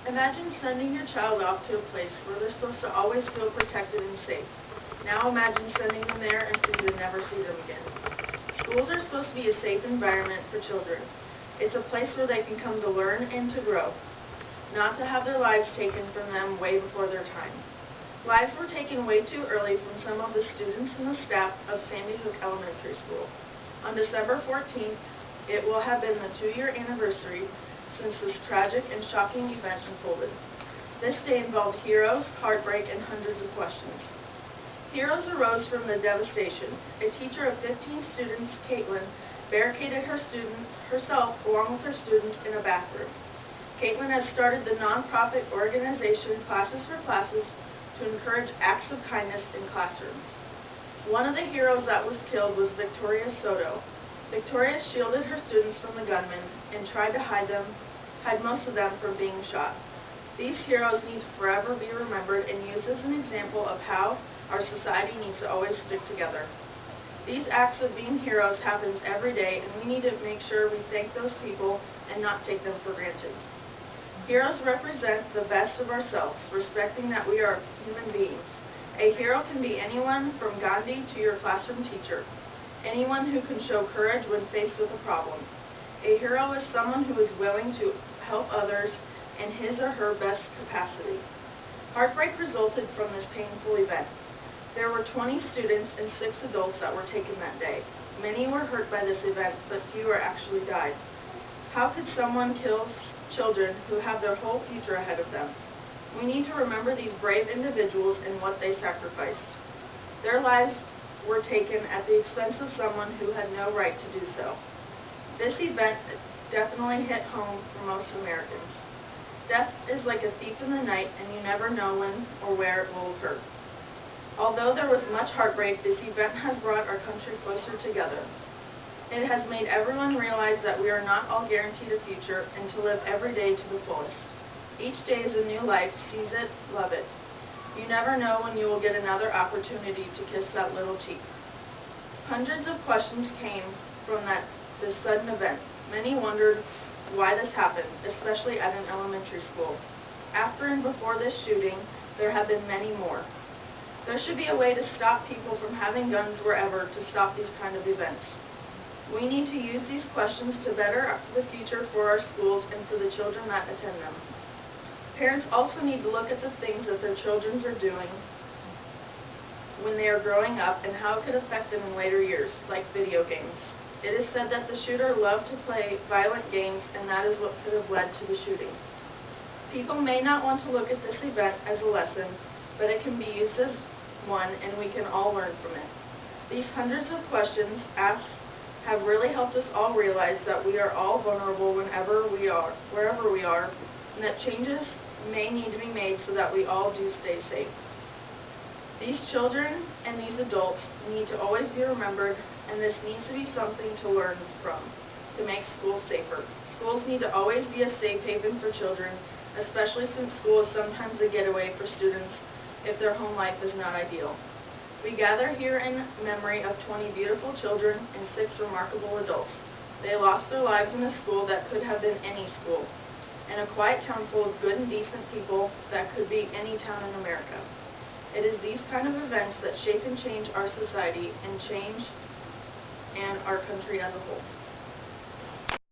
Imagine sending your child off to a place where they're supposed to always feel protected and safe. Now imagine sending them there and for you to never see them again. Schools are supposed to be a safe environment for children. It's a place where they can come to learn and to grow, not to have their lives taken from them way before their time. Lives were taken way too early from some of the students and the staff of Sandy Hook Elementary School. On December 14th, it will have been the 2-year anniversary since this tragic and shocking event unfolded. This day involved heroes, heartbreak, and hundreds of questions. Heroes arose from the devastation. A teacher of 15 students, Caitlin, barricaded herself along with her students in a bathroom. Caitlin has started the nonprofit organization Classes for Classes to encourage acts of kindness in classrooms. One of the heroes that was killed was Victoria Soto. Victoria shielded her students from the gunman and tried to hide most of them from being shot. These heroes need to forever be remembered and used as an example of how our society needs to always stick together. These acts of being heroes happens every day, and we need to make sure we thank those people and not take them for granted. Heroes represent the best of ourselves, respecting that we are human beings. A hero can be anyone from Gandhi to your classroom teacher, anyone who can show courage when faced with a problem. A hero is someone who is willing to help others in his or her best capacity. Heartbreak resulted from this painful event. There were 20 students and 6 adults that were taken that day. Many were hurt by this event, but fewer actually died. How could someone kill children who have their whole future ahead of them? We need to remember these brave individuals and what they sacrificed. Their lives were taken at the expense of someone who had no right to do so. This event definitely hit home for most Americans. Death is like a thief in the night, and you never know when or where it will occur. Although there was much heartbreak, this event has brought our country closer together. It has made everyone realize that we are not all guaranteed a future and to live every day to the fullest. Each day is a new life. Seize it, love it. You never know when you will get another opportunity to kiss that little cheek. Hundreds of questions came from this sudden event. Many wondered why this happened, especially at an elementary school. After and before this shooting, there have been many more. There should be a way to stop people from having guns wherever to stop these kind of events. We need to use these questions to better the future for our schools and for the children that attend them. Parents also need to look at the things that their children are doing when they are growing up and how it could affect them in later years, like video games. It is said that the shooter loved to play violent games, and that is what could have led to the shooting. People may not want to look at this event as a lesson, but it can be used as one, and we can all learn from it. These hundreds of questions asked have really helped us all realize that we are all vulnerable wherever we are, and that changes may need to be made so that we all do stay safe. These children and these adults need to always be remembered, and this needs to be something to learn from, to make schools safer. Schools need to always be a safe haven for children, especially since school is sometimes a getaway for students if their home life is not ideal. We gather here in memory of 20 beautiful children and 6 remarkable adults. They lost their lives in a school that could have been any school, in a quiet town full of good and decent people that could be any town in America. It is these kind of events that shape and change our society and our country as a whole.